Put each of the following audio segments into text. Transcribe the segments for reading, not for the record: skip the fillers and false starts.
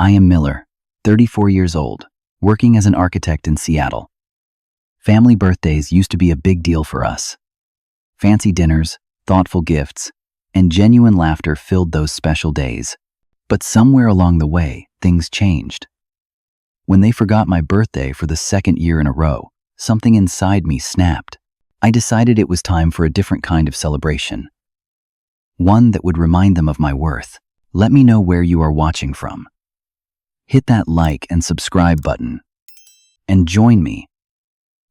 I am Miller, 34 years old, working as an architect in Seattle. Family birthdays used to be a big deal for us. Fancy dinners, thoughtful gifts, and genuine laughter filled those special days. But somewhere along the way, things changed. When they forgot my birthday for the second year in a row, something inside me snapped. I decided it was time for a different kind of celebration. One that would remind them of my worth. Let me know where you are watching from. Hit that like and subscribe button. And join me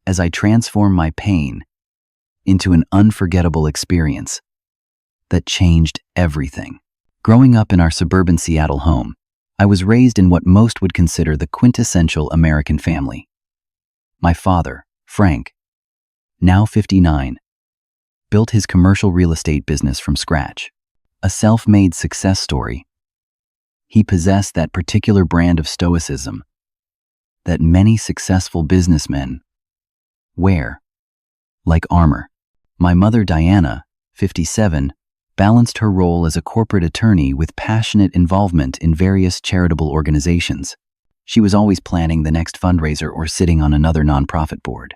as I transform my pain into an unforgettable experience that changed everything. Growing up in our suburban Seattle home, I was raised in what most would consider the quintessential American family. My father, Frank, now 59, built his commercial real estate business from scratch, a self-made success story. He possessed that particular brand of stoicism that many successful businessmen wear like armor. My mother, Diana, 57, balanced her role as a corporate attorney with passionate involvement in various charitable organizations. She was always planning the next fundraiser or sitting on another nonprofit board.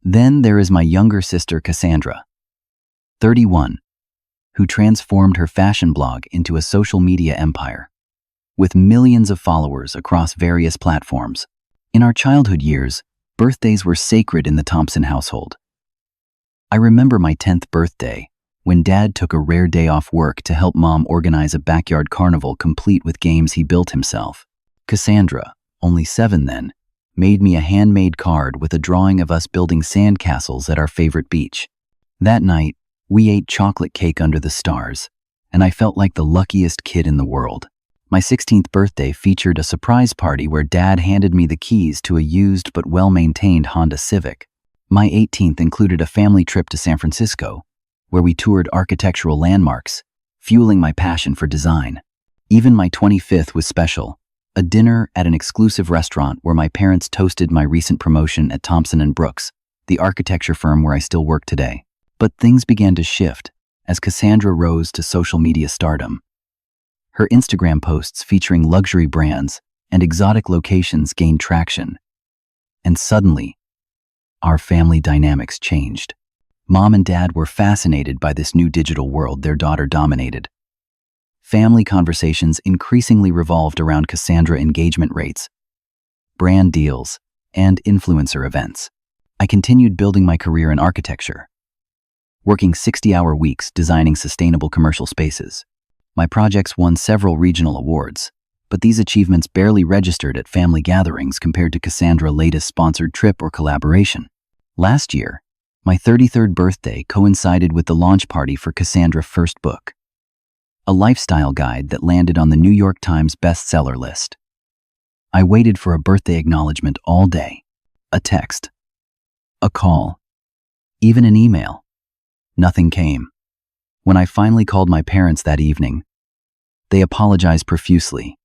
Then there is my younger sister, Cassandra, 31, who transformed her fashion blog into a social media empire, with millions of followers across various platforms. In our childhood years, birthdays were sacred in the Thompson household. I remember my 10th birthday, when Dad took a rare day off work to help Mom organize a backyard carnival complete with games he built himself. Cassandra, only 7 then, made me a handmade card with a drawing of us building sandcastles at our favorite beach. That night, we ate chocolate cake under the stars, and I felt like the luckiest kid in the world. My 16th birthday featured a surprise party where Dad handed me the keys to a used but well-maintained Honda Civic. My 18th included a family trip to San Francisco, where we toured architectural landmarks, fueling my passion for design. Even my 25th was special, a dinner at an exclusive restaurant where my parents toasted my recent promotion at Thompson & Brooks, the architecture firm where I still work today. But things began to shift as Cassandra rose to social media stardom. Her Instagram posts featuring luxury brands and exotic locations gained traction. And suddenly, our family dynamics changed. Mom and Dad were fascinated by this new digital world their daughter dominated. Family conversations increasingly revolved around Cassandra engagement rates, brand deals, and influencer events. I continued building my career in architecture, working 60-hour weeks designing sustainable commercial spaces. My projects won several regional awards, but these achievements barely registered at family gatherings compared to Cassandra's latest sponsored trip or collaboration. Last year, my 33rd birthday coincided with the launch party for Cassandra's first book, a lifestyle guide that landed on the New York Times bestseller list. I waited for a birthday acknowledgement all day, a text, a call, even an email. Nothing came. When I finally called my parents that evening, they apologized profusely,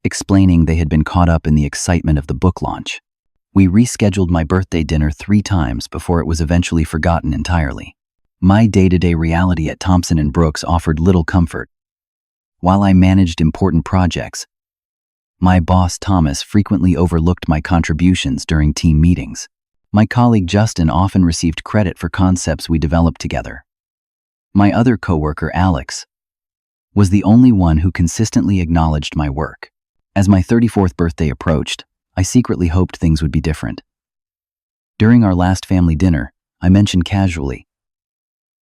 explaining they had been caught up in the excitement of the book launch. We rescheduled my birthday dinner 3 times before it was eventually forgotten entirely. My day-to-day reality at Thompson & Brooks offered little comfort. While I managed important projects, my boss Thomas frequently overlooked my contributions during team meetings. My colleague Justin often received credit for concepts we developed together. My other coworker Alex was the only one who consistently acknowledged my work. As my 34th birthday approached, I secretly hoped things would be different. During our last family dinner, I mentioned casually,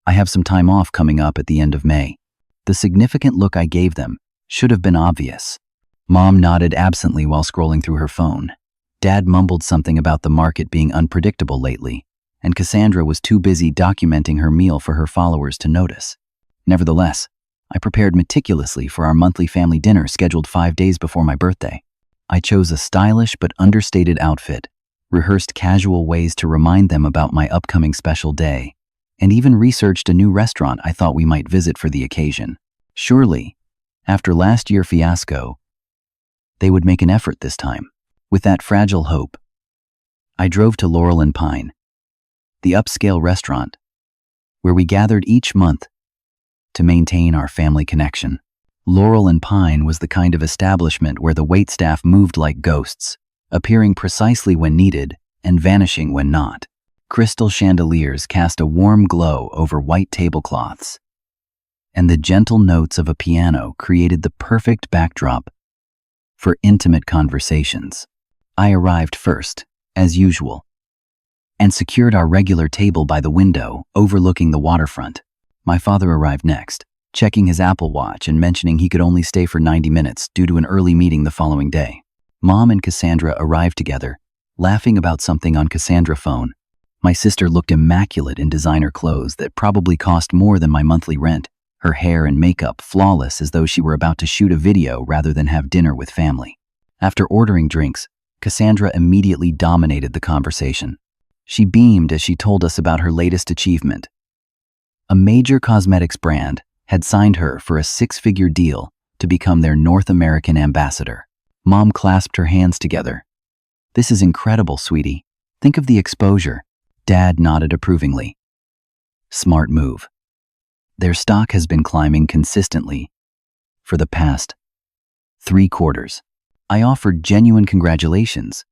"I have some time off coming up at the end of May." The significant look I gave them should have been obvious. Mom nodded absently while scrolling through her phone. Dad mumbled something about the market being unpredictable lately, and Cassandra was too busy documenting her meal for her followers to notice. Nevertheless, I prepared meticulously for our monthly family dinner scheduled 5 days before my birthday. I chose a stylish but understated outfit, rehearsed casual ways to remind them about my upcoming special day, and even researched a new restaurant I thought we might visit for the occasion. Surely, after last year's fiasco, they would make an effort this time. With that fragile hope, I drove to Laurel and Pine, the upscale restaurant, where we gathered each month to maintain our family connection. Laurel and Pine was the kind of establishment where the waitstaff moved like ghosts, appearing precisely when needed and vanishing when not. Crystal chandeliers cast a warm glow over white tablecloths, and the gentle notes of a piano created the perfect backdrop for intimate conversations. I arrived first, as usual, and secured our regular table by the window overlooking the waterfront. My father arrived next, checking his Apple Watch and mentioning he could only stay for 90 minutes due to an early meeting the following day. Mom and Cassandra arrived together, laughing about something on Cassandra's phone. My sister looked immaculate in designer clothes that probably cost more than my monthly rent, her hair and makeup flawless as though she were about to shoot a video rather than have dinner with family. After ordering drinks, Cassandra immediately dominated the conversation. She beamed as she told us about her latest achievement. A major cosmetics brand had signed her for a 6-figure deal to become their North American ambassador. Mom clasped her hands together. "This is incredible, sweetie. Think of the exposure." Dad nodded approvingly. "Smart move. Their stock has been climbing consistently for the past 3 quarters. I offered genuine congratulations,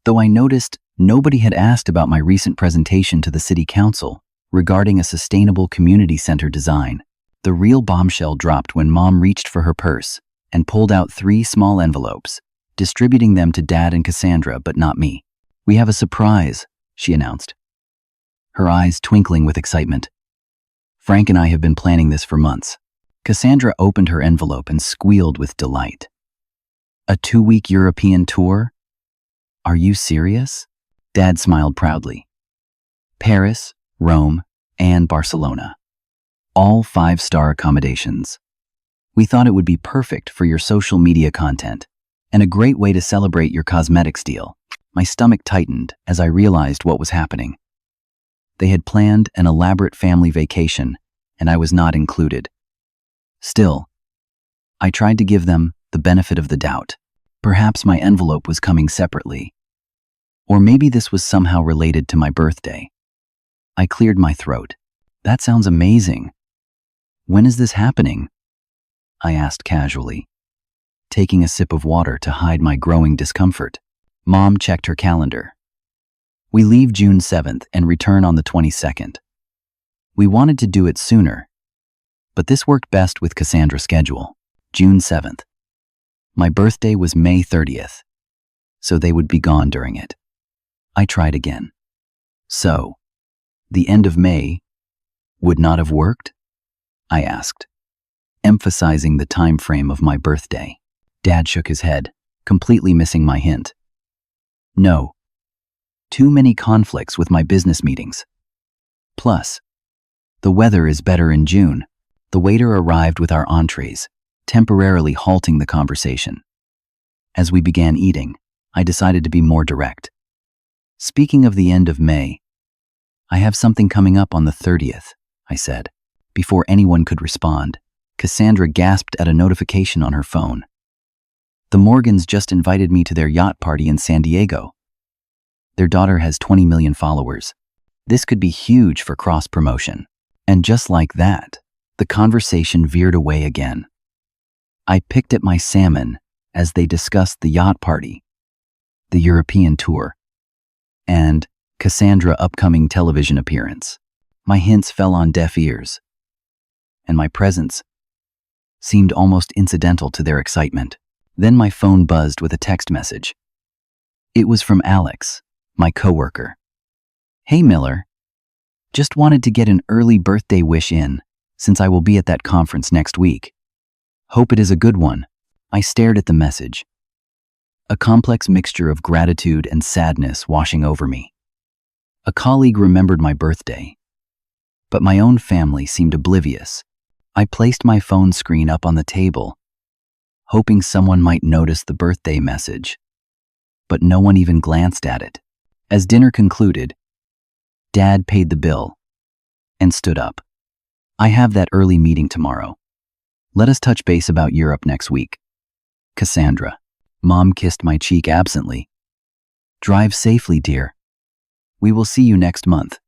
though I noticed nobody had asked about my recent presentation to the city council regarding a sustainable community center design. The real bombshell dropped when Mom reached for her purse and pulled out 3 small envelopes, distributing them to Dad and Cassandra, but not me. "We have a surprise," she announced, her eyes twinkling with excitement. "Frank and I have been planning this for months." Cassandra opened her envelope and squealed with delight. "A 2-week European tour? Are you serious?" Dad smiled proudly. "Paris, Rome, and Barcelona. All 5-star accommodations. We thought it would be perfect for your social media content and a great way to celebrate your cosmetics deal." My stomach tightened as I realized what was happening. They had planned an elaborate family vacation, and I was not included. Still, I tried to give them the benefit of the doubt. Perhaps my envelope was coming separately. Or maybe this was somehow related to my birthday. I cleared my throat. "That sounds amazing. When is this happening?" I asked casually, taking a sip of water to hide my growing discomfort. Mom checked her calendar. "We leave June 7th and return on the 22nd. We wanted to do it sooner, but this worked best with Cassandra's schedule. June 7th. My birthday was May 30th, so they would be gone during it." I tried again. "So, the end of May would not have worked?" I asked, emphasizing the time frame of my birthday. Dad shook his head, completely missing my hint. "No. Too many conflicts with my business meetings. Plus, the weather is better in June." The waiter arrived with our entrees, temporarily halting the conversation. As we began eating, I decided to be more direct. "Speaking of the end of May, I have something coming up on the 30th, I said. Before anyone could respond, Cassandra gasped at a notification on her phone. The Morgans just invited me to their yacht party in San Diego. Their daughter has 20 million followers. This could be huge for cross-promotion. And just like that, the conversation veered away again. I picked at my salmon as they discussed the yacht party, the European tour, and Cassandra's upcoming television appearance. My hints fell on deaf ears, and my presence seemed almost incidental to their excitement. Then my phone buzzed with a text message. It was from Alex, my coworker. "Hey Miller, just wanted to get an early birthday wish in, since I will be at that conference next week. Hope it is a good one." I stared at the message, a complex mixture of gratitude and sadness washing over me. A colleague remembered my birthday, but my own family seemed oblivious. I placed my phone screen up on the table, hoping someone might notice the birthday message, but no one even glanced at it. As dinner concluded, Dad paid the bill and stood up. "I have that early meeting tomorrow. Let us touch base about Europe next week." Cassandra. Mom kissed my cheek absently. "Drive safely, dear. We will see you next month.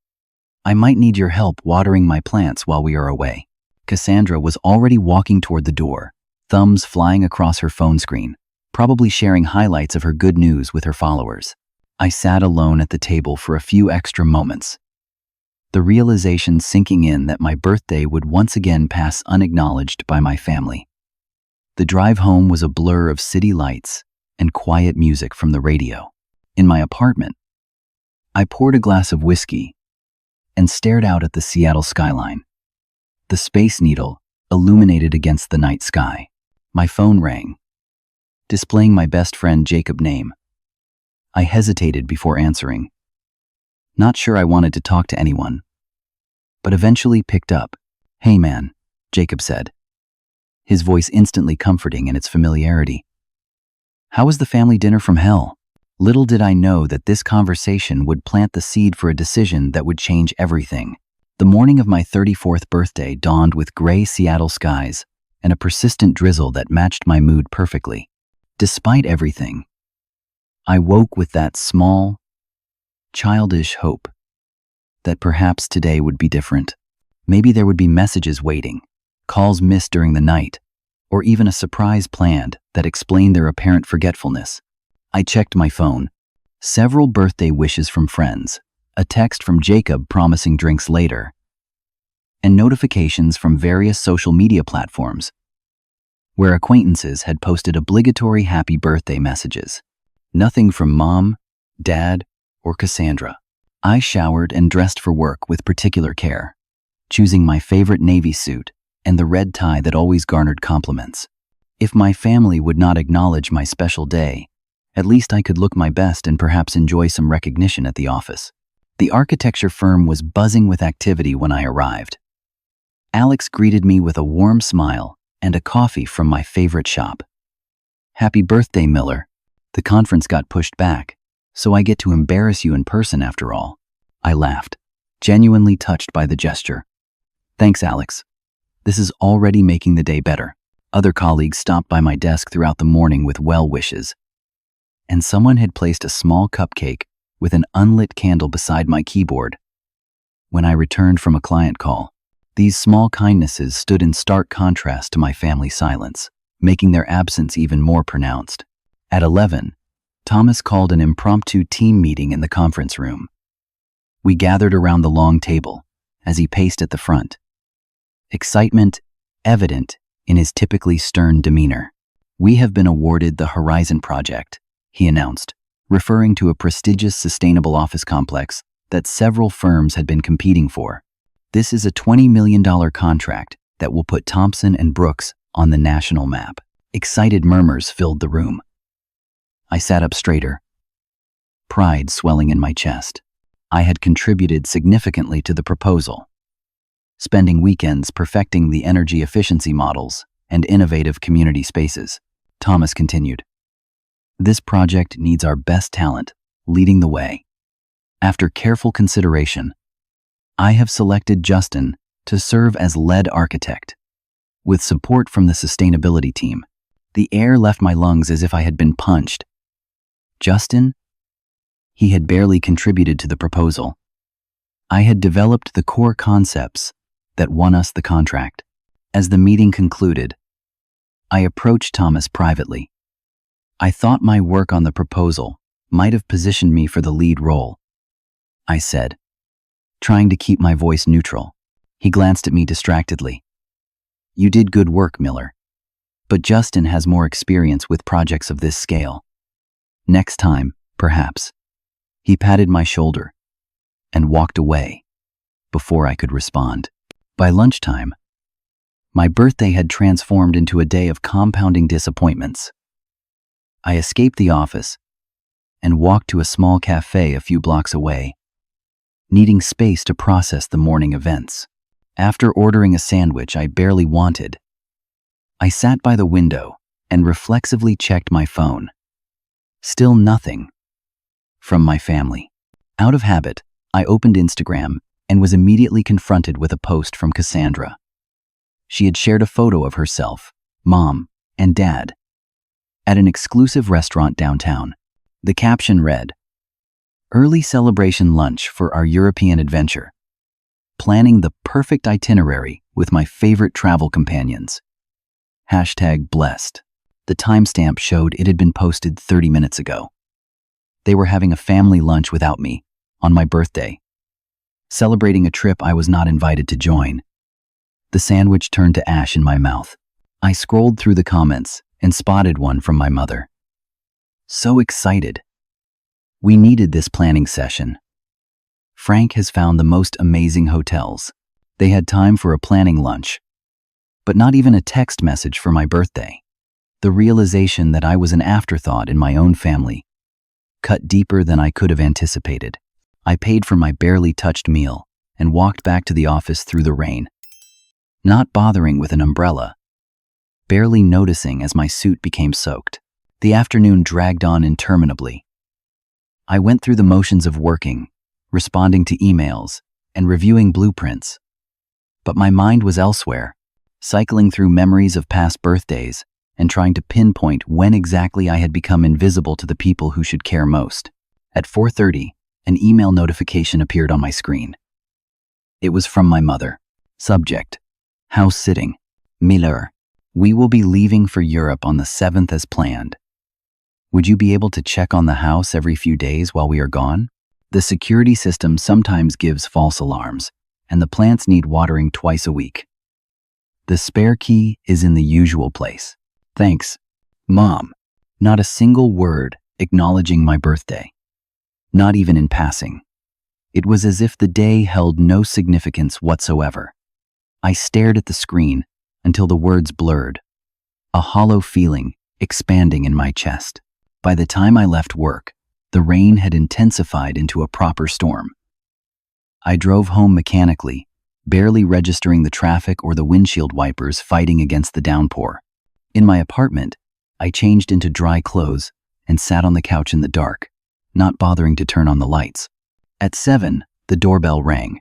I might need your help watering my plants while we are away." Cassandra was already walking toward the door, thumbs flying across her phone screen, probably sharing highlights of her good news with her followers. I sat alone at the table for a few extra moments, the realization sinking in that my birthday would once again pass unacknowledged by my family. The drive home was a blur of city lights and quiet music from the radio. In my apartment, I poured a glass of whiskey and stared out at the Seattle skyline. The Space Needle illuminated against the night sky. My phone rang, displaying my best friend Jacob's name. I hesitated before answering, not sure I wanted to talk to anyone, but eventually picked up. "Hey man," Jacob said, his voice instantly comforting in its familiarity. "How was the family dinner from hell?" Little did I know that this conversation would plant the seed for a decision that would change everything. The morning of my 34th birthday dawned with gray Seattle skies and a persistent drizzle that matched my mood perfectly. Despite everything, I woke with that small, childish hope that perhaps today would be different. Maybe there would be messages waiting, calls missed during the night, or even a surprise planned that explained their apparent forgetfulness. I checked my phone. Several birthday wishes from friends, a text from Jacob promising drinks later, and notifications from various social media platforms where acquaintances had posted obligatory happy birthday messages. Nothing from Mom, Dad, or Cassandra. I showered and dressed for work with particular care, choosing my favorite navy suit and the red tie that always garnered compliments. If my family would not acknowledge my special day, at least I could look my best and perhaps enjoy some recognition at the office. The architecture firm was buzzing with activity when I arrived. Alex greeted me with a warm smile and a coffee from my favorite shop. "Happy birthday, Miller. The conference got pushed back, so I get to embarrass you in person after all." I laughed, genuinely touched by the gesture. "Thanks, Alex. This is already making the day better." Other colleagues stopped by my desk throughout the morning with well wishes, and someone had placed a small cupcake with an unlit candle beside my keyboard. When I returned from a client call, these small kindnesses stood in stark contrast to my family's silence, making their absence even more pronounced. At 11, Thomas called an impromptu team meeting in the conference room. We gathered around the long table as he paced at the front, excitement evident in his typically stern demeanor. "We have been awarded the Horizon Project," he announced, referring to a prestigious sustainable office complex that several firms had been competing for. "This is a $20 million contract that will put Thompson and Brooks on the national map." Excited murmurs filled the room. I sat up straighter, pride swelling in my chest. I had contributed significantly to the proposal, spending weekends perfecting the energy efficiency models and innovative community spaces. Thomas continued, "This project needs our best talent leading the way. After careful consideration, I have selected Justin to serve as lead architect, with support from the sustainability team." The air left my lungs as if I had been punched. Justin? He had barely contributed to the proposal. I had developed the core concepts that won us the contract. As the meeting concluded, I approached Thomas privately. I thought my work on the proposal might have positioned me for the lead role, I said, trying to keep my voice neutral. He glanced at me distractedly. "You did good work, Miller. But Justin has more experience with projects of this scale. Next time, perhaps." He patted my shoulder and walked away before I could respond. By lunchtime, my birthday had transformed into a day of compounding disappointments. I escaped the office and walked to a small cafe a few blocks away, needing space to process the morning events. After ordering a sandwich I barely wanted, I sat by the window and reflexively checked my phone. Still nothing from my family. Out of habit, I opened Instagram and was immediately confronted with a post from Cassandra. She had shared a photo of herself, Mom, and Dad at an exclusive restaurant downtown. The caption read, "Early celebration lunch for our European adventure. planning the perfect itinerary with my favorite travel companions. #blessed. The timestamp showed it had been posted 30 minutes ago. They were having a family lunch without me, on my birthday, celebrating a trip I was not invited to join. The sandwich turned to ash in my mouth. I scrolled through the comments and spotted one from my mother. So excited. We needed this planning session. Frank has found the most amazing hotels. They had time for a planning lunch, but not even a text message for my birthday. The realization that I was an afterthought in my own family cut deeper than I could have anticipated. I paid for my barely touched meal and walked back to the office through the rain, not bothering with an umbrella, barely noticing as my suit became soaked. The afternoon dragged on interminably. I went through the motions of working, responding to emails, and reviewing blueprints. But my mind was elsewhere, cycling through memories of past birthdays and trying to pinpoint when exactly I had become invisible to the people who should care most. At 4:30, an email notification appeared on my screen. It was from my mother. Subject: house sitting. Miller. We will be leaving for Europe on the 7th as planned. Would you be able to check on the house every few days while we are gone? The security system sometimes gives false alarms, and the plants need watering twice a week. The spare key is in the usual place. Thanks, Mom. Not a single word acknowledging my birthday. Not even in passing. It was as if the day held no significance whatsoever. I stared at the screen until the words blurred, a hollow feeling expanding in my chest. By the time I left work, the rain had intensified into a proper storm. I drove home mechanically, barely registering the traffic or the windshield wipers fighting against the downpour. In my apartment, I changed into dry clothes and sat on the couch in the dark, not bothering to turn on the lights. At 7, the doorbell rang.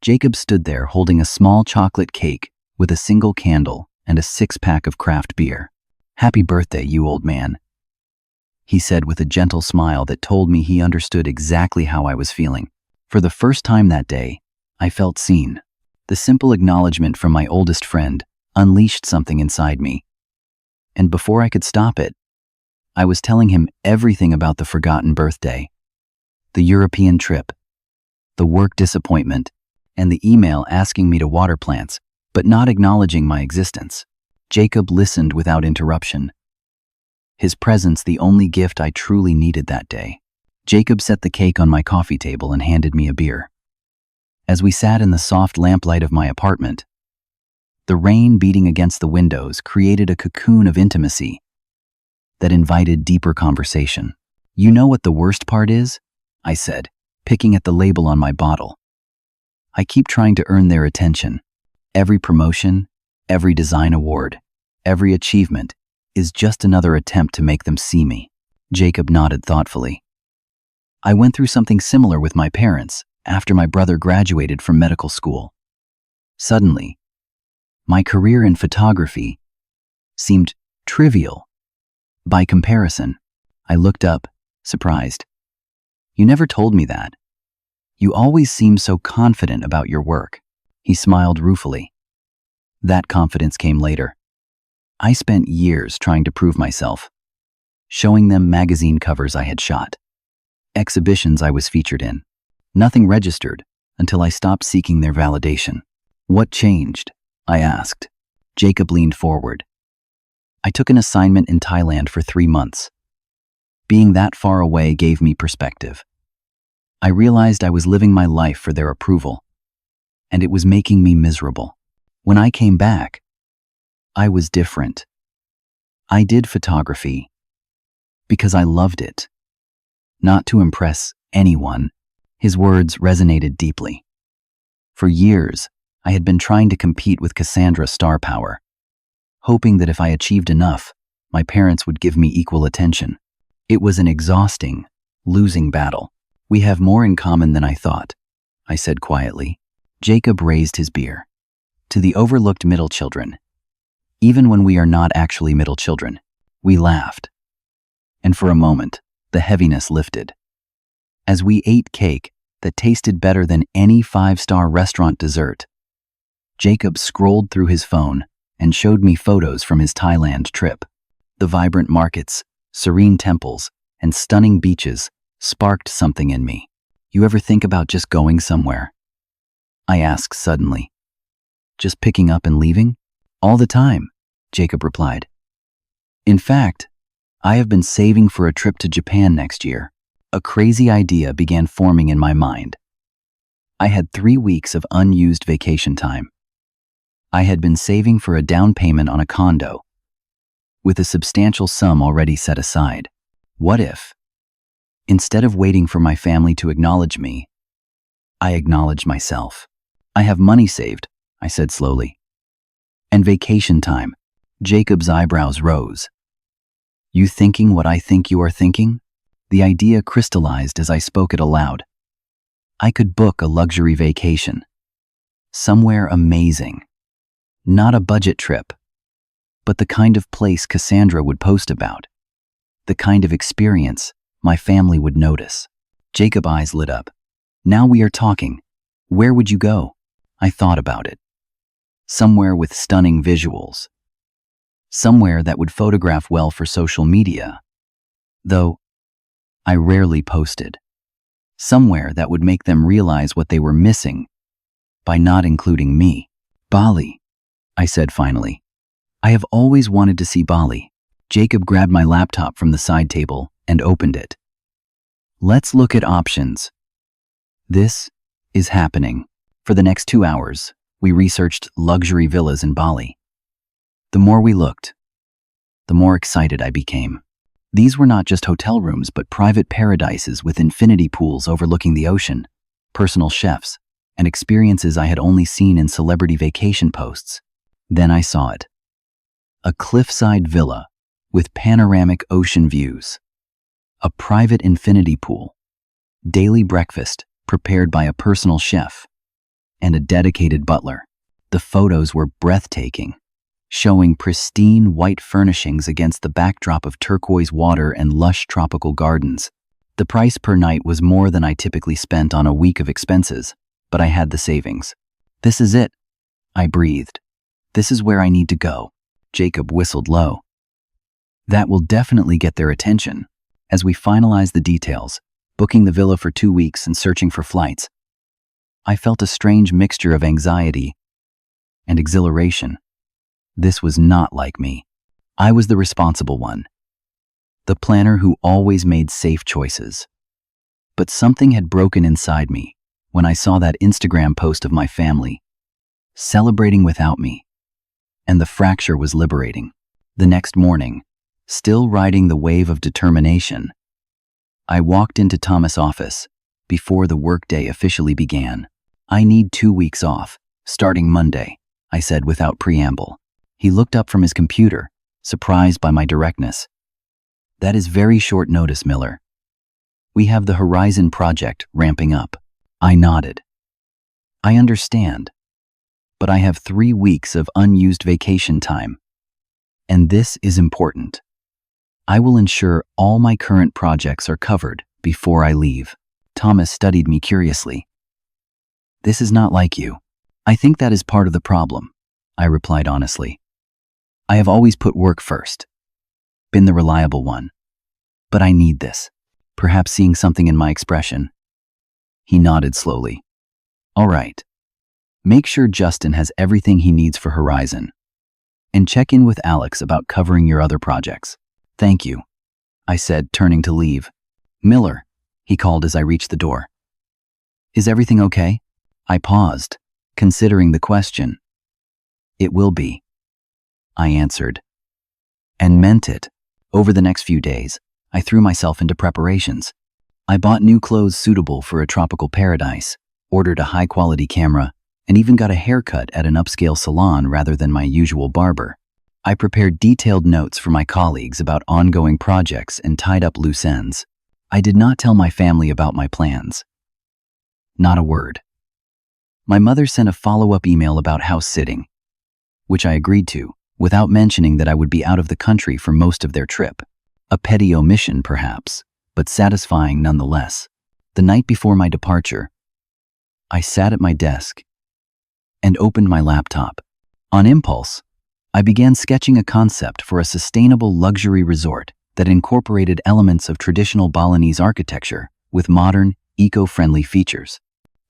Jacob stood there holding a small chocolate cake with a single candle and a 6-pack of craft beer. "Happy birthday, you old man," he said with a gentle smile that told me he understood exactly how I was feeling. For the first time that day, I felt seen. The simple acknowledgement from my oldest friend unleashed something inside me. And before I could stop it, I was telling him everything about the forgotten birthday, the European trip, the work disappointment, and the email asking me to water plants, but not acknowledging my existence. Jacob listened without interruption. His presence the only gift I truly needed that day. Jacob set the cake on my coffee table and handed me a beer. As we sat in the soft lamplight of my apartment, the rain beating against the windows created a cocoon of intimacy that invited deeper conversation. "You know what the worst part is?" I said, picking at the label on my bottle. "I keep trying to earn their attention. Every promotion, every design award, every achievement is just another attempt to make them see me." Jacob nodded thoughtfully. "I went through something similar with my parents after my brother graduated from medical school. Suddenly, my career in photography seemed trivial by comparison." I looked up, surprised. "You never told me that. You always seem so confident about your work." He smiled ruefully. "That confidence came later. I spent years trying to prove myself, showing them magazine covers I had shot, exhibitions I was featured in. Nothing registered until I stopped seeking their validation." "What changed?" I asked. Jacob leaned forward. "I took an assignment in Thailand for 3 months. Being that far away gave me perspective. I realized I was living my life for their approval, and it was making me miserable. When I came back, I was different. I did photography because I loved it, not to impress anyone." His words resonated deeply. For years, I had been trying to compete with Cassandra's star power, hoping that if I achieved enough, my parents would give me equal attention. It was an exhausting, losing battle. "We have more in common than I thought," I said quietly. Jacob raised his beer. "To the overlooked middle children, even when we are not actually middle children." We laughed, and for a moment, the heaviness lifted. As we ate cake, that tasted better than any five-star restaurant dessert. Jacob scrolled through his phone and showed me photos from his Thailand trip. The vibrant markets, serene temples, and stunning beaches sparked something in me. You ever think about just going somewhere? I asked suddenly. Just picking up and leaving? All the time, Jacob replied. In fact, I have been saving for a trip to Japan next year. A crazy idea began forming in my mind. I had 3 weeks of unused vacation time. I had been saving for a down payment on a condo, with a substantial sum already set aside. What if, instead of waiting for my family to acknowledge me, I acknowledged myself? I have money saved, I said slowly. And vacation time. Jacob's eyebrows rose. You thinking what I think you are thinking? The idea crystallized as I spoke it aloud. I could book a luxury vacation. Somewhere amazing. Not a budget trip, but the kind of place Cassandra would post about. The kind of experience my family would notice. Jacob's eyes lit up. Now we are talking. Where would you go? I thought about it. Somewhere with stunning visuals. Somewhere that would photograph well for social media. Though I rarely posted. Somewhere that would make them realize what they were missing by not including me. Bali, I said finally. I have always wanted to see Bali. Jacob grabbed my laptop from the side table and opened it. Let's look at options. This is happening. For the next 2 hours, we researched luxury villas in Bali. The more we looked, the more excited I became. These were not just hotel rooms, but private paradises with infinity pools overlooking the ocean, personal chefs, and experiences I had only seen in celebrity vacation posts. Then I saw it. A cliffside villa with panoramic ocean views. A private infinity pool. Daily breakfast prepared by a personal chef. And a dedicated butler. The photos were breathtaking, showing pristine white furnishings against the backdrop of turquoise water and lush tropical gardens. The price per night was more than I typically spent on a week of expenses, but I had the savings. This is it, I breathed. This is where I need to go. Jacob whistled low. That will definitely get their attention. As we finalized the details, booking the villa for 2 weeks and searching for flights, I felt a strange mixture of anxiety and exhilaration. This was not like me. I was the responsible one, the planner who always made safe choices. But something had broken inside me when I saw that Instagram post of my family, celebrating without me, and the fracture was liberating. The next morning, still riding the wave of determination, I walked into Thomas' office before the workday officially began. I need 2 weeks off, starting Monday, I said without preamble. He looked up from his computer, surprised by my directness. That is very short notice, Miller. We have the Horizon project ramping up. I nodded. I understand, but I have 3 weeks of unused vacation time. And this is important. I will ensure all my current projects are covered before I leave. Thomas studied me curiously. This is not like you. I think that is part of the problem, I replied honestly. I have always put work first, been the reliable one. But I need this. Perhaps seeing something in my expression. He nodded slowly. All right. Make sure Justin has everything he needs for Horizon. And check in with Alex about covering your other projects. Thank you, I said, turning to leave. Miller, he called as I reached the door. Is everything okay? I paused, considering the question. It will be, I answered. And meant it. Over the next few days, I threw myself into preparations. I bought new clothes suitable for a tropical paradise, ordered a high-quality camera, and even got a haircut at an upscale salon rather than my usual barber. I prepared detailed notes for my colleagues about ongoing projects and tied up loose ends. I did not tell my family about my plans. Not a word. My mother sent a follow-up email about house sitting, which I agreed to, without mentioning that I would be out of the country for most of their trip. A petty omission, perhaps, but satisfying nonetheless. The night before my departure, I sat at my desk and opened my laptop. On impulse, I began sketching a concept for a sustainable luxury resort that incorporated elements of traditional Balinese architecture with modern, eco-friendly features.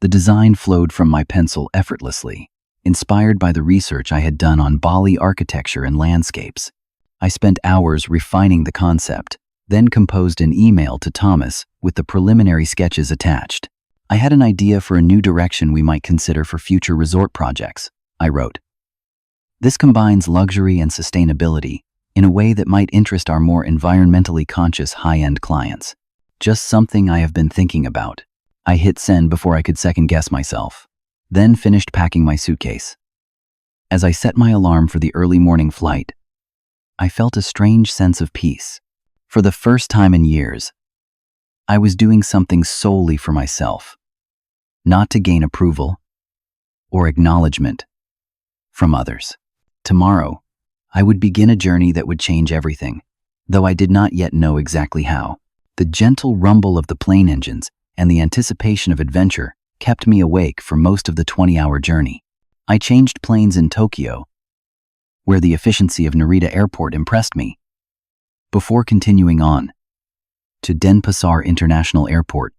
The design flowed from my pencil effortlessly, inspired by the research I had done on Bali architecture and landscapes. I spent hours refining the concept, then composed an email to Thomas with the preliminary sketches attached. I had an idea for a new direction we might consider for future resort projects, I wrote. This combines luxury and sustainability in a way that might interest our more environmentally conscious high-end clients. Just something I have been thinking about. I hit send before I could second-guess myself, then finished packing my suitcase. As I set my alarm for the early morning flight, I felt a strange sense of peace. For the first time in years, I was doing something solely for myself, not to gain approval or acknowledgement from others. Tomorrow, I would begin a journey that would change everything, though I did not yet know exactly how. The gentle rumble of the plane engines and the anticipation of adventure kept me awake for most of the 20-hour journey. I changed planes in Tokyo, where the efficiency of Narita Airport impressed me, before continuing on to Denpasar International Airport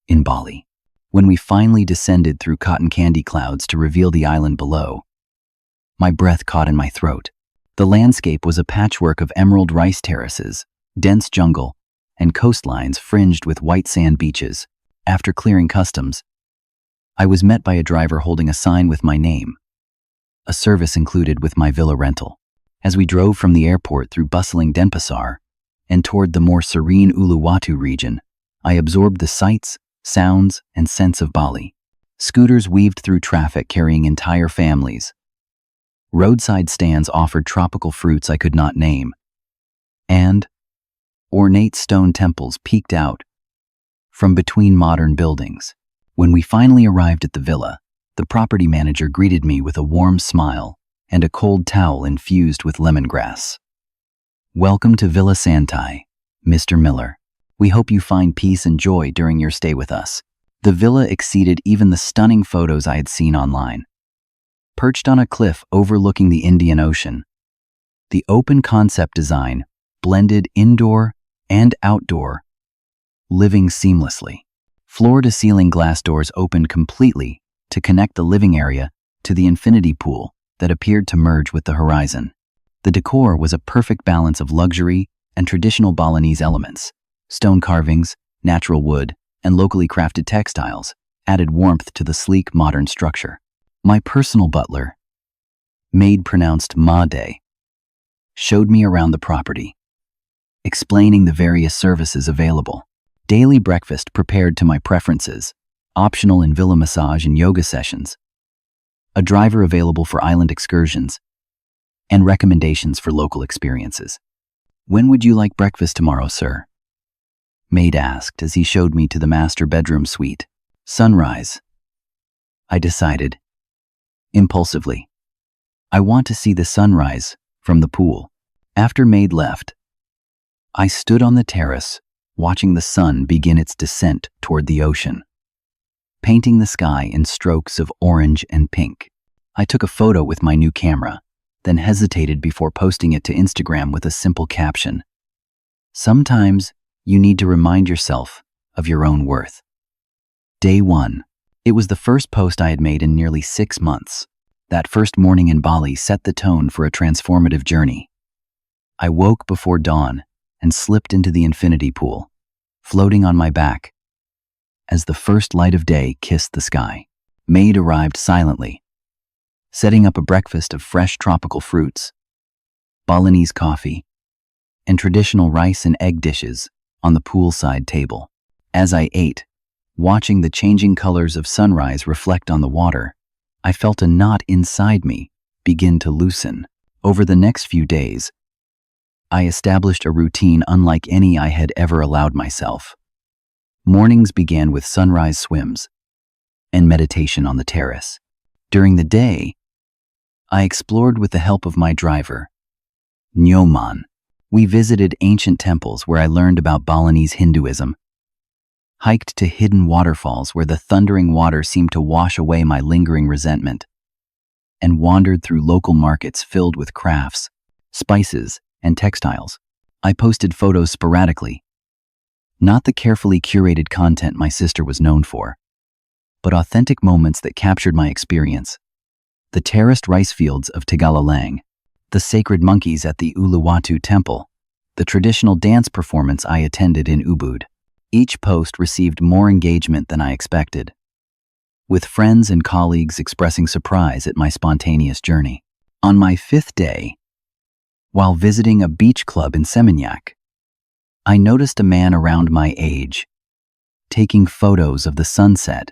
in Bali. When we finally descended through cotton candy clouds to reveal the island below, my breath caught in my throat. The landscape was a patchwork of emerald rice terraces, dense jungle, and coastlines fringed with white sand beaches. After clearing customs, I was met by a driver holding a sign with my name, a service included with my villa rental. As we drove from the airport through bustling Denpasar and toward the more serene Uluwatu region, I absorbed the sights, sounds, and scents of Bali. Scooters weaved through traffic carrying entire families. Roadside stands offered tropical fruits I could not name, and ornate stone temples peeked out from between modern buildings. When we finally arrived at the villa, the property manager greeted me with a warm smile and a cold towel infused with lemongrass. "Welcome to Villa Santai, Mr. Miller. We hope you find peace and joy during your stay with us." The villa exceeded even the stunning photos I had seen online. Perched on a cliff overlooking the Indian Ocean, the open concept design blended indoor and outdoor living seamlessly. Floor-to-ceiling glass doors opened completely to connect the living area to the infinity pool that appeared to merge with the horizon. The decor was a perfect balance of luxury and traditional Balinese elements. Stone carvings, natural wood, and locally crafted textiles added warmth to the sleek modern structure. My personal butler, maid pronounced Made, showed me around the property, explaining the various services available. Daily breakfast prepared to my preferences, optional in villa massage and yoga sessions, a driver available for island excursions, and recommendations for local experiences. "When would you like breakfast tomorrow, sir?" Maid asked as he showed me to the master bedroom suite. "Sunrise," I decided, impulsively. I want to see the sunrise from the pool. After Maid left, I stood on the terrace, watching the sun begin its descent toward the ocean, painting the sky in strokes of orange and pink. I took a photo with my new camera, then hesitated before posting it to Instagram with a simple caption. "Sometimes you need to remind yourself of your own worth." Day 1. It was the first post I had made in nearly 6 months. That first morning in Bali set the tone for a transformative journey. I woke before dawn and slipped into the infinity pool, floating on my back as the first light of day kissed the sky. Maid arrived silently, setting up a breakfast of fresh tropical fruits, Balinese coffee, and traditional rice and egg dishes on the poolside table. As I ate, watching the changing colors of sunrise reflect on the water, I felt a knot inside me begin to loosen. Over the next few days, I established a routine unlike any I had ever allowed myself. Mornings began with sunrise swims and meditation on the terrace. During the day, I explored with the help of my driver, Nyoman. We visited ancient temples where I learned about Balinese Hinduism, hiked to hidden waterfalls where the thundering water seemed to wash away my lingering resentment, and wandered through local markets filled with crafts, spices, and textiles. I posted photos sporadically, not the carefully curated content my sister was known for, but authentic moments that captured my experience. The terraced rice fields of Tagalalang, the sacred monkeys at the Uluwatu temple, the traditional dance performance I attended in Ubud. Each post received more engagement than I expected, with friends and colleagues expressing surprise at my spontaneous journey. On my 5th day, while visiting a beach club in Seminyak, I noticed a man around my age taking photos of the sunset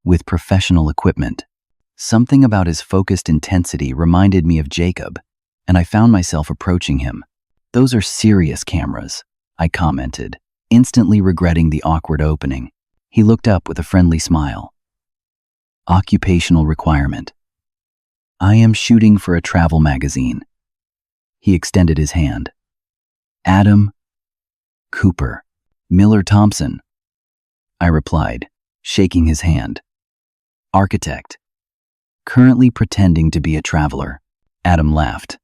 with professional equipment. Something about his focused intensity reminded me of Jacob, and I found myself approaching him. "Those are serious cameras," I commented, instantly regretting the awkward opening. He looked up with a friendly smile. "Occupational requirement. I am shooting for a travel magazine." He extended his hand. "Adam Cooper, Miller Thompson," I replied, shaking his hand. "Architect. Currently pretending to be a traveler." Adam laughed.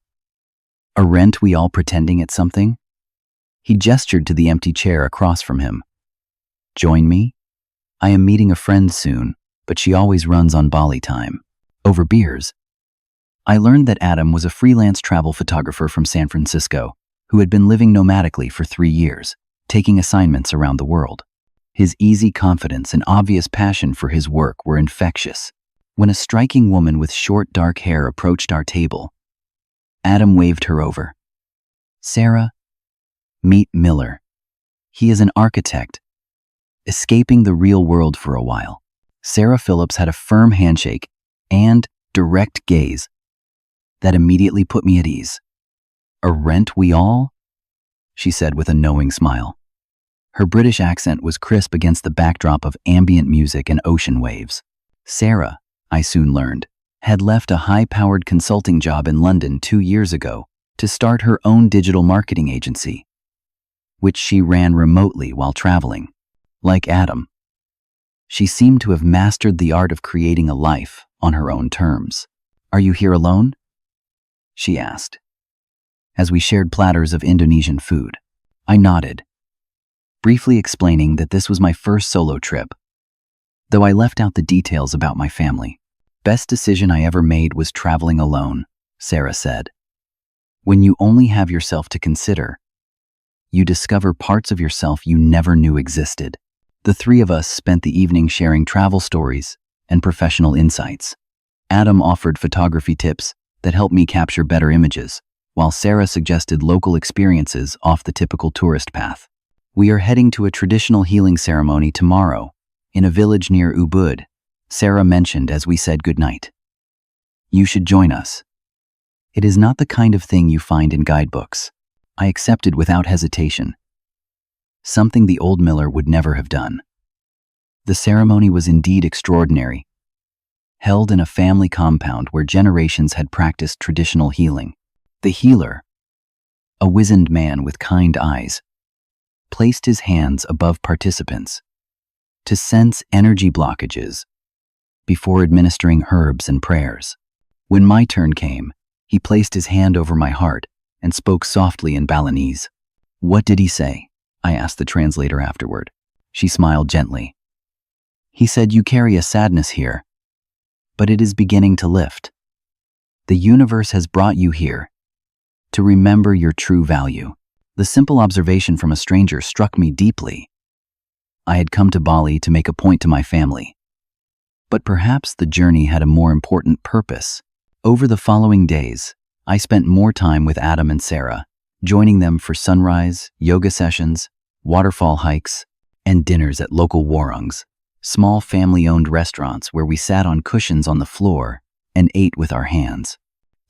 "Aren't we all pretending at something?" He gestured to the empty chair across from him. "Join me? I am meeting a friend soon, but she always runs on Bali time. Over beers." I learned that Adam was a freelance travel photographer from San Francisco who had been living nomadically for 3 years, taking assignments around the world. His easy confidence and obvious passion for his work were infectious. When a striking woman with short, dark hair approached our table, Adam waved her over. "Sarah, meet Miller. He is an architect, escaping the real world for a while." Sarah Phillips had a firm handshake and direct gaze that immediately put me at ease. "Aren't we all?" she said with a knowing smile. Her British accent was crisp against the backdrop of ambient music and ocean waves. Sarah, I soon learned, had left a high-powered consulting job in London 2 years ago to start her own digital marketing agency, which she ran remotely while traveling. Like Adam, she seemed to have mastered the art of creating a life on her own terms. "Are you here alone?" she asked, as we shared platters of Indonesian food. I nodded, briefly explaining that this was my first solo trip, though I left out the details about my family. "Best decision I ever made was traveling alone," Sarah said. "When you only have yourself to consider, you discover parts of yourself you never knew existed." The 3 of us spent the evening sharing travel stories and professional insights. Adam offered photography tips that helped me capture better images, while Sarah suggested local experiences off the typical tourist path. "We are heading to a traditional healing ceremony tomorrow in a village near Ubud," Sarah mentioned as we said goodnight. "You should join us." It is not the kind of thing you find in guidebooks, I accepted without hesitation. Something the old Miller would never have done. The ceremony was indeed extraordinary, held in a family compound where generations had practiced traditional healing. The healer, a wizened man with kind eyes, placed his hands above participants to sense energy blockages before administering herbs and prayers. When my turn came, he placed his hand over my heart and spoke softly in Balinese. "What did he say?" I asked the translator afterward. She smiled gently. "He said, you carry a sadness here, but it is beginning to lift. The universe has brought you here to remember your true value." The simple observation from a stranger struck me deeply. I had come to Bali to make a point to my family, but perhaps the journey had a more important purpose. Over the following days, I spent more time with Adam and Sarah, joining them for sunrise, yoga sessions, waterfall hikes, and dinners at local warongs, small family-owned restaurants where we sat on cushions on the floor and ate with our hands.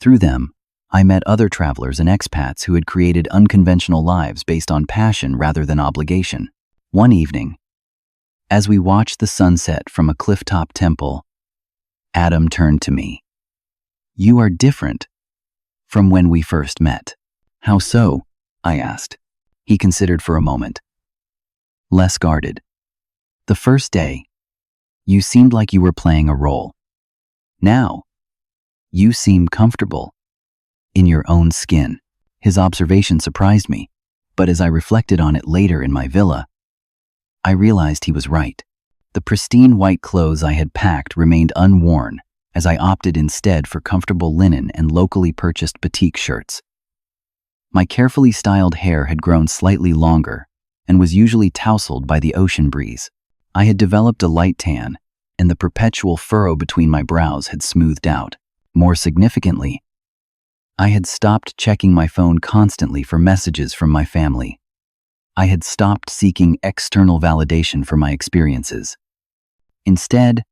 Through them, I met other travelers and expats who had created unconventional lives based on passion rather than obligation. One evening, as we watched the sunset from a clifftop temple, Adam turned to me. "You are different from when we first met." "How so?" I asked. He considered for a moment. "Less guarded, The first day, you seemed like you were playing a role. Now, you seem comfortable in your own skin. His observation surprised me, but as I reflected on it later in my villa, I realized he was right. The pristine white clothes I had packed remained unworn, as I opted instead for comfortable linen and locally purchased batik shirts. My carefully styled hair had grown slightly longer and was usually tousled by the ocean breeze. I had developed a light tan, and the perpetual furrow between my brows had smoothed out. More significantly, I had stopped checking my phone constantly for messages from my family. I had stopped seeking external validation for my experiences. Instead,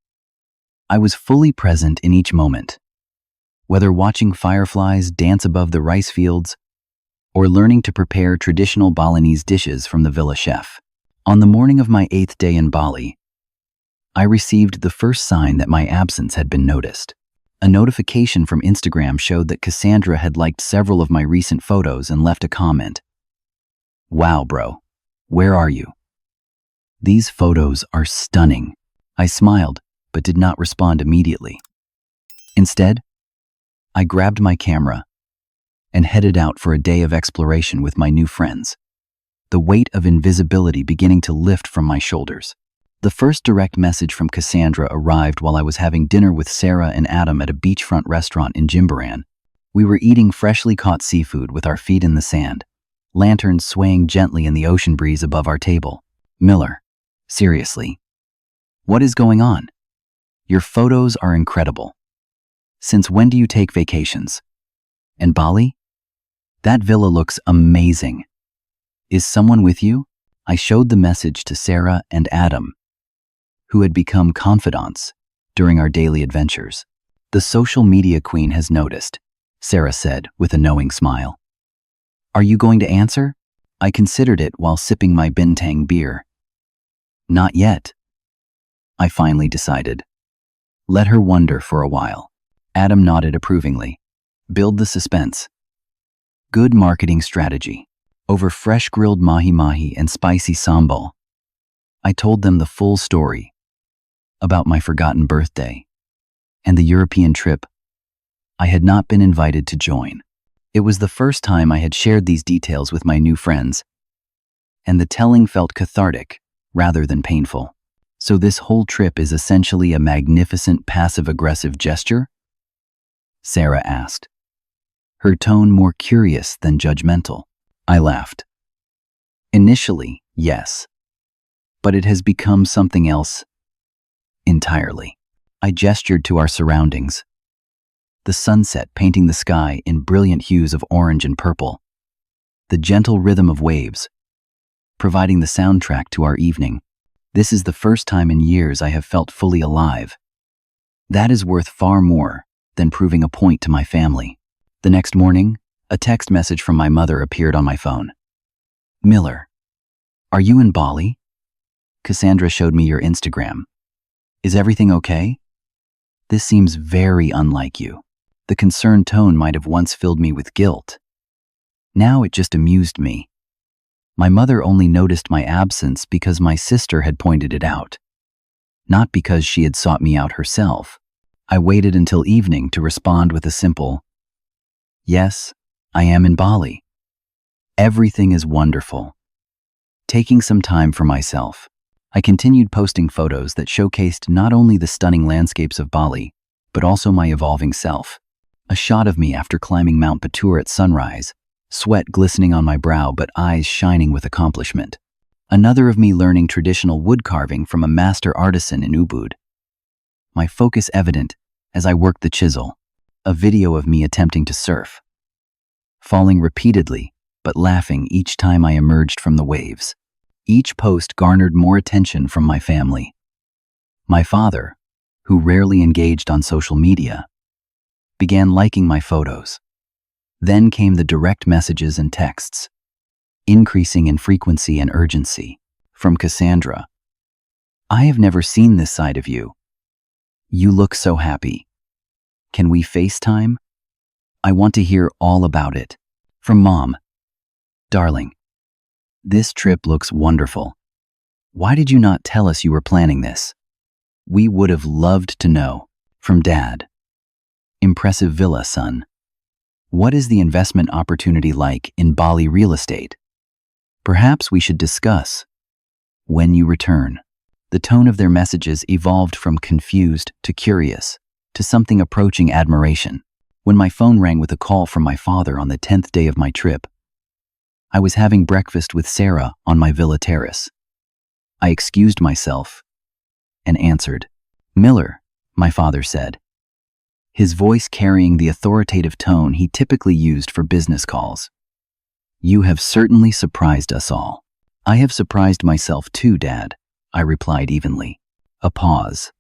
I was fully present in each moment. Whether watching fireflies dance above the rice fields or learning to prepare traditional Balinese dishes from the villa chef. On the morning of my 8th day in Bali, I received the first sign that my absence had been noticed. A notification from Instagram showed that Cassandra had liked several of my recent photos and left a comment. "Wow, bro. Where are you? These photos are stunning." I smiled, but did not respond immediately. Instead, I grabbed my camera and headed out for a day of exploration with my new friends, the weight of invisibility beginning to lift from my shoulders. The first direct message from Cassandra arrived while I was having dinner with Sarah and Adam at a beachfront restaurant in Jimbaran. We were eating freshly caught seafood with our feet in the sand, lanterns swaying gently in the ocean breeze above our table. "Miller, seriously, what is going on? Your photos are incredible. Since when do you take vacations? And Bali? That villa looks amazing. Is someone with you?" I showed the message to Sarah and Adam, who had become confidants during our daily adventures. "The social media queen has noticed," Sarah said with a knowing smile. "Are you going to answer?" I considered it while sipping my bintang beer. "Not yet," I finally decided. "Let her wonder for a while." Adam nodded approvingly. "Build the suspense." Good marketing strategy. Over fresh grilled mahi-mahi and spicy sambal, I told them the full story about my forgotten birthday and the European trip I had not been invited to join. It was the first time I had shared these details with my new friends, and the telling felt cathartic rather than painful. "So this whole trip is essentially a magnificent passive-aggressive gesture?" Sarah asked, her tone more curious than judgmental. I laughed. "Initially, yes, but it has become something else entirely." I gestured to our surroundings. The sunset painting the sky in brilliant hues of orange and purple, the gentle rhythm of waves providing the soundtrack to our evening. This is the first time in years I have felt fully alive. That is worth far more than proving a point to my family. The next morning, a text message from my mother appeared on my phone. "Miller, are you in Bali? Cassandra showed me your Instagram. Is everything okay? This seems very unlike you." The concerned tone might have once filled me with guilt. Now it just amused me. My mother only noticed my absence because my sister had pointed it out, not because she had sought me out herself. I waited until evening to respond with a simple, "Yes, I am in Bali. Everything is wonderful." Taking some time for myself, I continued posting photos that showcased not only the stunning landscapes of Bali, but also my evolving self. A shot of me after climbing Mount Batur at sunrise, sweat glistening on my brow but eyes shining with accomplishment. Another of me learning traditional wood carving from a master artisan in Ubud. My focus evident as I worked the chisel. A video of me attempting to surf, falling repeatedly but laughing each time I emerged from the waves. Each post garnered more attention from my family. My father, who rarely engaged on social media, began liking my photos. Then came the direct messages and texts, increasing in frequency and urgency. From Cassandra, "I have never seen this side of you. You look so happy. Can we FaceTime? I want to hear all about it." From Mom, "Darling, this trip looks wonderful. Why did you not tell us you were planning this? We would have loved to know. From Dad. Impressive villa, son. What is the investment opportunity like in Bali real estate? Perhaps we should discuss. When you return. The tone of their messages evolved from confused to curious, to something approaching admiration. When my phone rang with a call from my father on the 10th day of my trip, I was having breakfast with Sarah on my villa terrace. I excused myself and answered. Miller, my father said, his voice carrying the authoritative tone he typically used for business calls. You have certainly surprised us all. I have surprised myself too, Dad, I replied evenly. A pause.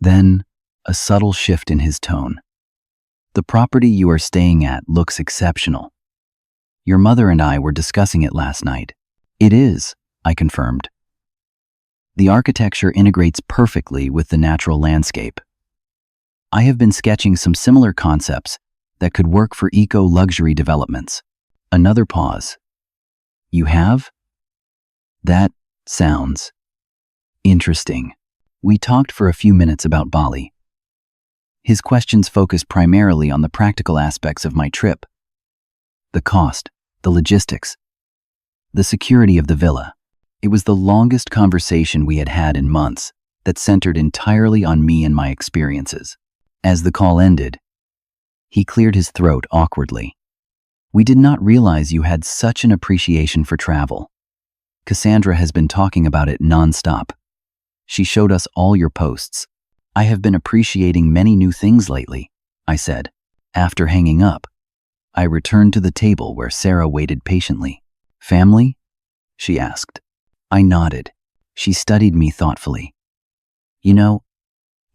Then, a subtle shift in his tone. The property you are staying at looks exceptional. Your mother and I were discussing it last night. It is, I confirmed. The architecture integrates perfectly with the natural landscape. I have been sketching some similar concepts that could work for eco-luxury developments. Another pause. You have? That sounds interesting. We talked for a few minutes about Bali. His questions focused primarily on the practical aspects of my trip. The cost, the logistics, the security of the villa. It was the longest conversation we had had in months that centered entirely on me and my experiences. As the call ended, he cleared his throat awkwardly. We did not realize you had such an appreciation for travel. Cassandra has been talking about it nonstop. She showed us all your posts. I have been appreciating many new things lately, I said. After hanging up, I returned to the table where Sarah waited patiently. Family? She asked. I nodded. She studied me thoughtfully. You know,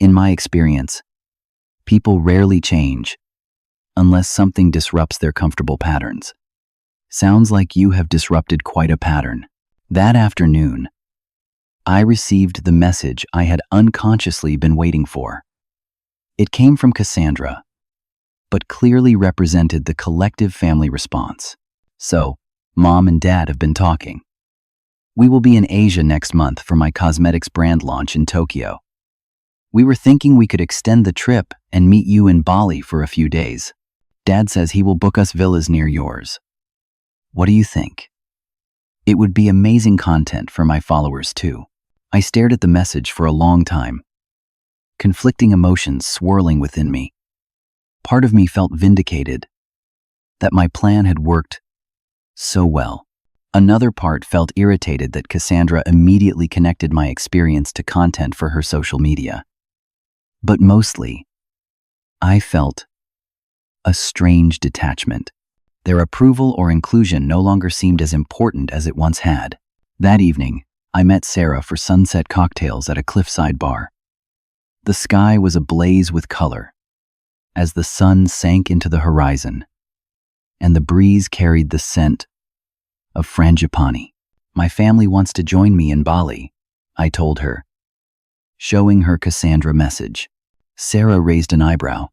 in my experience, people rarely change unless something disrupts their comfortable patterns. Sounds like you have disrupted quite a pattern. That afternoon, I received the message I had unconsciously been waiting for. It came from Cassandra, but clearly represented the collective family response. So, Mom and Dad have been talking. We will be in Asia next month for my cosmetics brand launch in Tokyo. We were thinking we could extend the trip and meet you in Bali for a few days. Dad says he will book us villas near yours. What do you think? It would be amazing content for my followers too. I stared at the message for a long time, conflicting emotions swirling within me. Part of me felt vindicated that my plan had worked so well. Another part felt irritated that Cassandra immediately connected my experience to content for her social media. But mostly, I felt a strange detachment. Their approval or inclusion no longer seemed as important as it once had. That evening, I met Sarah for sunset cocktails at a cliffside bar. The sky was ablaze with color as the sun sank into the horizon, and the breeze carried the scent of frangipani. My family wants to join me in Bali, I told her, showing her Cassandra message. Sarah raised an eyebrow.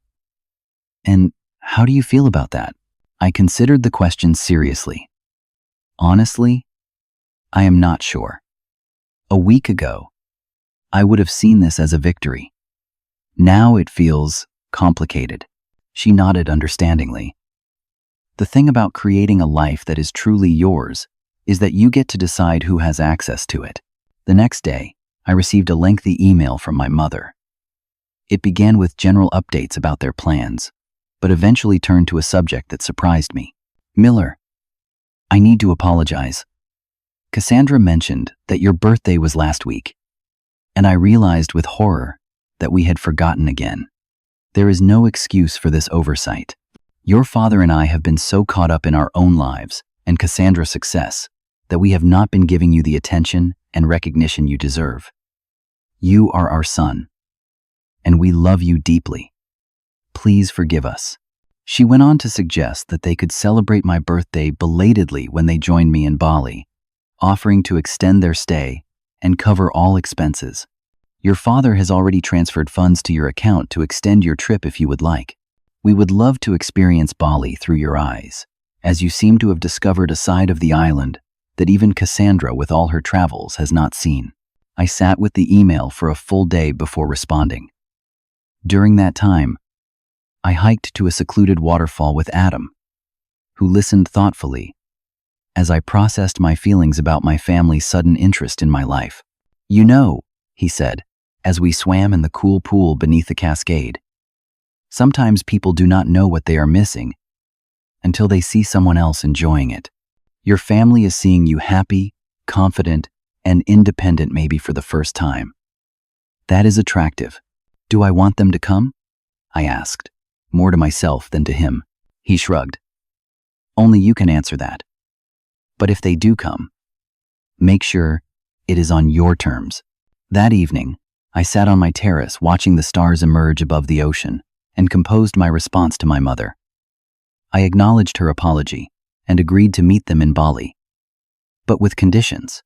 And how do you feel about that? I considered the question seriously. Honestly, I am not sure. A week ago, I would have seen this as a victory. Now it feels complicated. She nodded understandingly. The thing about creating a life that is truly yours is that you get to decide who has access to it. The next day, I received a lengthy email from my mother. It began with general updates about their plans, but eventually turned to a subject that surprised me. Miller, I need to apologize. Cassandra mentioned that your birthday was last week, and I realized with horror that we had forgotten again. There is no excuse for this oversight. Your father and I have been so caught up in our own lives and Cassandra's success that we have not been giving you the attention and recognition you deserve. You are our son, and we love you deeply. Please forgive us. She went on to suggest that they could celebrate my birthday belatedly when they joined me in Bali, offering to extend their stay and cover all expenses. Your father has already transferred funds to your account to extend your trip if you would like. We would love to experience Bali through your eyes, as you seem to have discovered a side of the island that even Cassandra, with all her travels, has not seen. I sat with the email for a full day before responding. During that time, I hiked to a secluded waterfall with Adam, who listened thoughtfully as I processed my feelings about my family's sudden interest in my life. "You know," he said, as we swam in the cool pool beneath the cascade, "sometimes people do not know what they are missing until they see someone else enjoying it. Your family is seeing you happy, confident, and independent maybe for the first time. That is attractive. Do I want them to come?" I asked, more to myself than to him. He shrugged. "Only you can answer that. But if they do come, make sure it is on your terms." That evening, I sat on my terrace watching the stars emerge above the ocean and composed my response to my mother. I acknowledged her apology and agreed to meet them in Bali, but with conditions.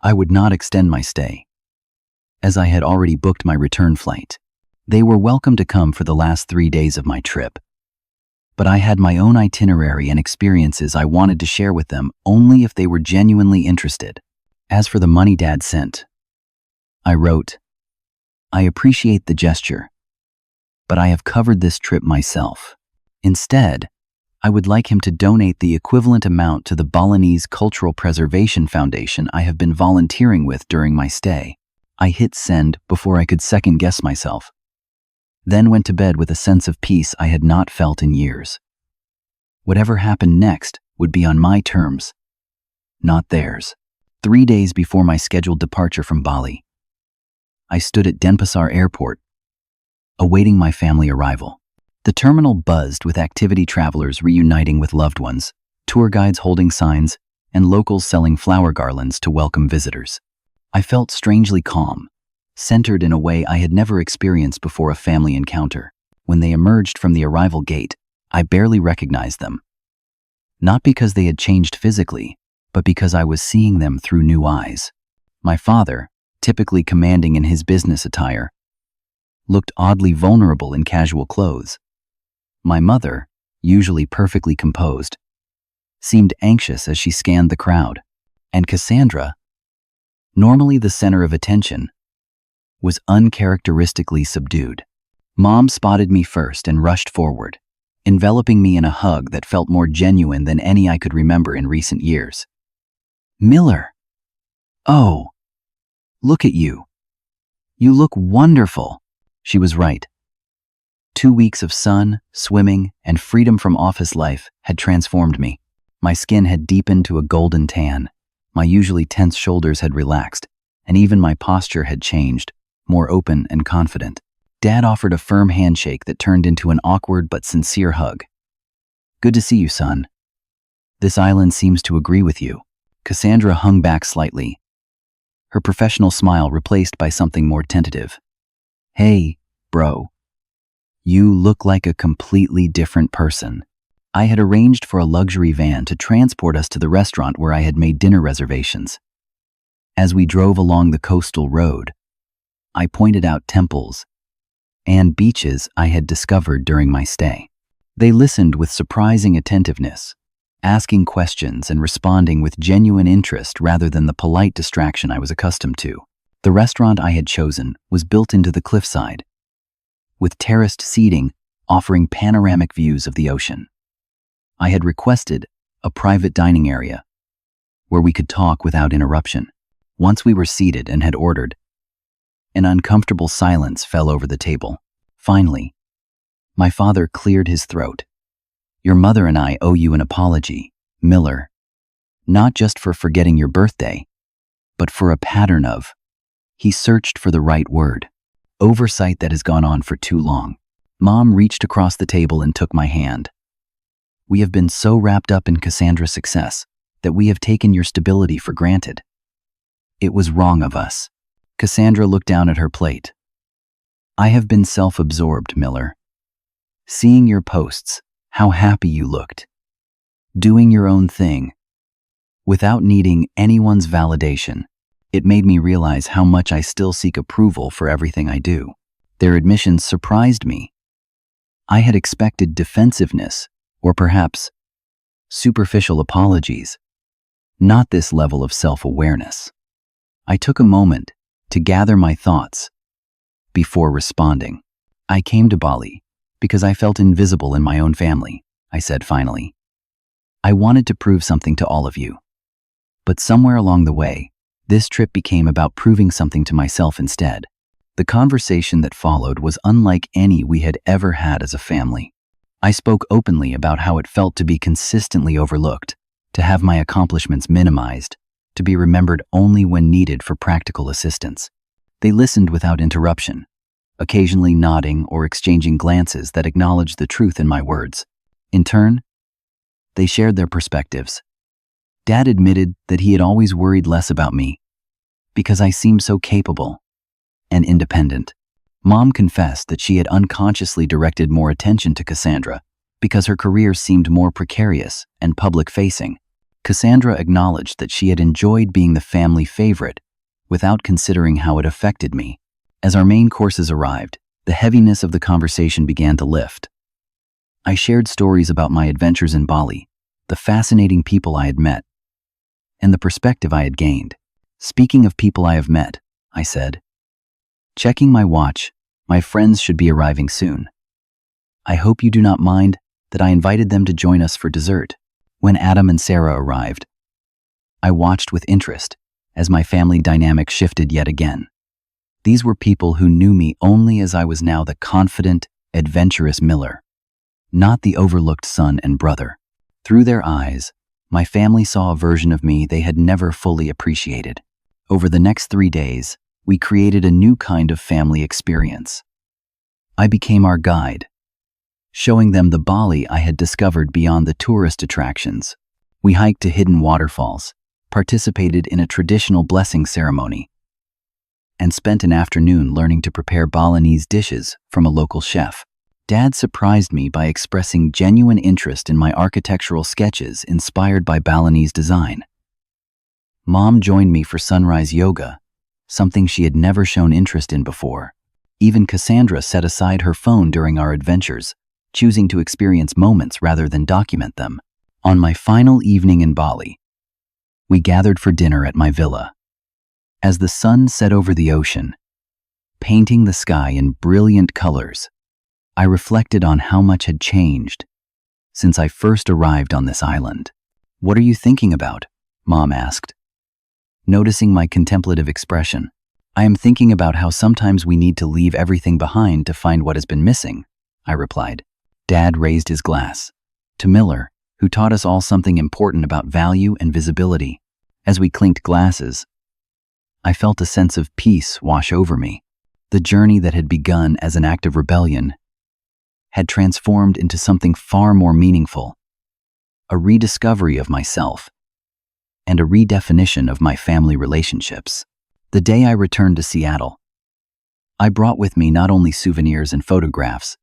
I would not extend my stay, as I had already booked my return flight. They were welcome to come for the last 3 days of my trip, but I had my own itinerary and experiences I wanted to share with them only if they were genuinely interested. As for the money Dad sent, I wrote, "I appreciate the gesture, but I have covered this trip myself. Instead, I would like him to donate the equivalent amount to the Balinese Cultural Preservation Foundation I have been volunteering with during my stay." I hit send before I could second-guess myself, then went to bed with a sense of peace I had not felt in years. Whatever happened next would be on my terms, not theirs. 3 days before my scheduled departure from Bali, I stood at Denpasar Airport, awaiting my family arrival. The terminal buzzed with activity travelers reuniting with loved ones, tour guides holding signs, and locals selling flower garlands to welcome visitors. I felt strangely calm, centered in a way I had never experienced before a family encounter. When they emerged from the arrival gate, I barely recognized them. Not because they had changed physically, but because I was seeing them through new eyes. My father, typically commanding in his business attire, looked oddly vulnerable in casual clothes. My mother, usually perfectly composed, seemed anxious as she scanned the crowd. And Cassandra, normally the center of attention, was uncharacteristically subdued. Mom spotted me first and rushed forward, enveloping me in a hug that felt more genuine than any I could remember in recent years. "Miller, oh, look at you. You look wonderful." She was right. 2 weeks of sun, swimming, and freedom from office life had transformed me. My skin had deepened to a golden tan. My usually tense shoulders had relaxed, and even my posture had changed, more open and confident. Dad offered a firm handshake that turned into an awkward but sincere hug. "Good to see you, son. This island seems to agree with you." Cassandra hung back slightly, her professional smile replaced by something more tentative. "Hey, bro. You look like a completely different person." I had arranged for a luxury van to transport us to the restaurant where I had made dinner reservations. As we drove along the coastal road, I pointed out temples and beaches I had discovered during my stay. They listened with surprising attentiveness, asking questions and responding with genuine interest rather than the polite distraction I was accustomed to. The restaurant I had chosen was built into the cliffside, with terraced seating offering panoramic views of the ocean. I had requested a private dining area where we could talk without interruption. Once we were seated and had ordered, an uncomfortable silence fell over the table. Finally, my father cleared his throat. "Your mother and I owe you an apology, Miller. Not just for forgetting your birthday, but for a pattern of," he searched for the right word, "oversight that has gone on for too long." Mom reached across the table and took my hand. "We have been so wrapped up in Cassandra's success that we have taken your stability for granted. It was wrong of us." Cassandra looked down at her plate. "I have been self-absorbed, Miller. Seeing your posts, how happy you looked. Doing your own thing, without needing anyone's validation. It made me realize how much I still seek approval for everything I do." Their admissions surprised me. I had expected defensiveness, or perhaps superficial apologies. not this level of self-awareness. I took a moment to gather my thoughts before responding. I came to Bali because I felt invisible in my own family, I said finally. I wanted to prove something to all of you. But somewhere along the way, this trip became about proving something to myself instead. The conversation that followed was unlike any we had ever had as a family. I spoke openly about how it felt to be consistently overlooked, to have my accomplishments minimized, to be remembered only when needed for practical assistance. They listened without interruption, occasionally nodding or exchanging glances that acknowledged the truth in my words. In turn, they shared their perspectives. Dad admitted that he had always worried less about me because I seemed so capable and independent. Mom confessed that she had unconsciously directed more attention to Cassandra because her career seemed more precarious and public-facing. Cassandra acknowledged that she had enjoyed being the family favorite without considering how it affected me. As our main courses arrived, the heaviness of the conversation began to lift. I shared stories about my adventures in Bali, the fascinating people I had met, and the perspective I had gained. Speaking of people I have met, I said, checking my watch, my friends should be arriving soon. I hope you do not mind that I invited them to join us for dessert. When Adam and Sarah arrived, I watched with interest as my family dynamic shifted yet again. These were people who knew me only as I was now the confident, adventurous Miller, not the overlooked son and brother. Through their eyes, my family saw a version of me they had never fully appreciated. Over the next 3 days, we created a new kind of family experience. I became our guide, showing them the Bali I had discovered beyond the tourist attractions. We hiked to hidden waterfalls, participated in a traditional blessing ceremony, and spent an afternoon learning to prepare Balinese dishes from a local chef. Dad surprised me by expressing genuine interest in my architectural sketches inspired by Balinese design. Mom joined me for sunrise yoga, something she had never shown interest in before. Even Cassandra set aside her phone during our adventures, choosing to experience moments rather than document them. On my final evening in Bali, we gathered for dinner at my villa. As the sun set over the ocean, painting the sky in brilliant colors, I reflected on how much had changed since I first arrived on this island. "What are you thinking about?" Mom asked, noticing my contemplative expression. "I am thinking about how sometimes we need to leave everything behind to find what has been missing," I replied. Dad raised his glass. To Miller, who taught us all something important about value and visibility. As we clinked glasses, I felt a sense of peace wash over me. The journey that had begun as an act of rebellion had transformed into something far more meaningful, a rediscovery of myself, and a redefinition of my family relationships. The day I returned to Seattle, I brought with me not only souvenirs and photographs,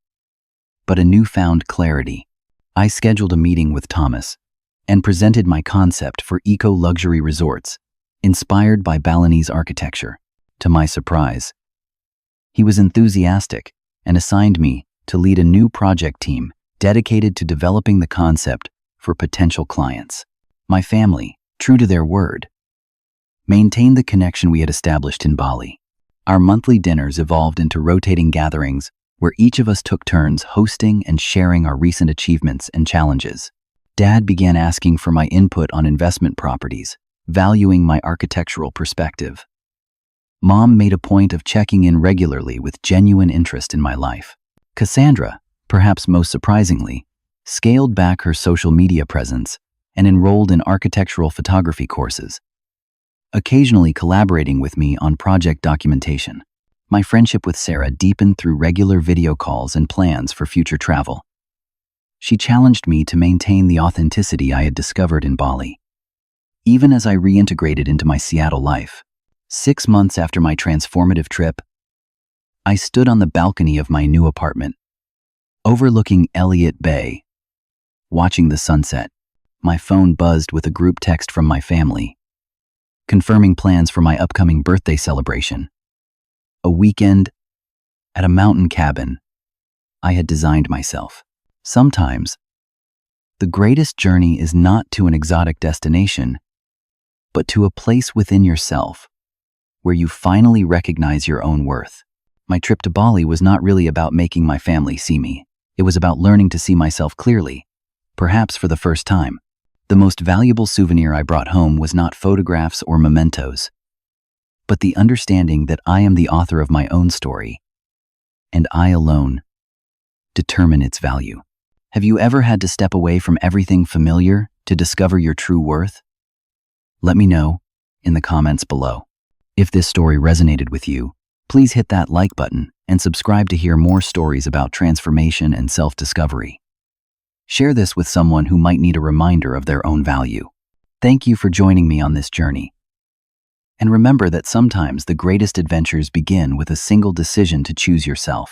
but a newfound clarity. I scheduled a meeting with Thomas and presented my concept for eco-luxury resorts, inspired by Balinese architecture. To my surprise, he was enthusiastic and assigned me to lead a new project team dedicated to developing the concept for potential clients. My family, true to their word, maintained the connection we had established in Bali. Our monthly dinners evolved into rotating gatherings where each of us took turns hosting and sharing our recent achievements and challenges. Dad began asking for my input on investment properties, valuing my architectural perspective. Mom made a point of checking in regularly with genuine interest in my life. Cassandra, perhaps most surprisingly, scaled back her social media presence and enrolled in architectural photography courses, occasionally collaborating with me on project documentation. My friendship with Sarah deepened through regular video calls and plans for future travel. She challenged me to maintain the authenticity I had discovered in Bali, even as I reintegrated into my Seattle life. 6 months after my transformative trip, I stood on the balcony of my new apartment, overlooking Elliott Bay, watching the sunset. My phone buzzed with a group text from my family, confirming plans for my upcoming birthday celebration. A weekend at a mountain cabin I had designed myself. Sometimes, the greatest journey is not to an exotic destination, but to a place within yourself where you finally recognize your own worth. My trip to Bali was not really about making my family see me. It was about learning to see myself clearly, perhaps for the first time. The most valuable souvenir I brought home was not photographs or mementos, but the understanding that I am the author of my own story, and I alone determine its value. Have you ever had to step away from everything familiar to discover your true worth? Let me know in the comments below. If this story resonated with you, please hit that like button and subscribe to hear more stories about transformation and self-discovery. Share this with someone who might need a reminder of their own value. Thank you for joining me on this journey. And remember that sometimes the greatest adventures begin with a single decision to choose yourself.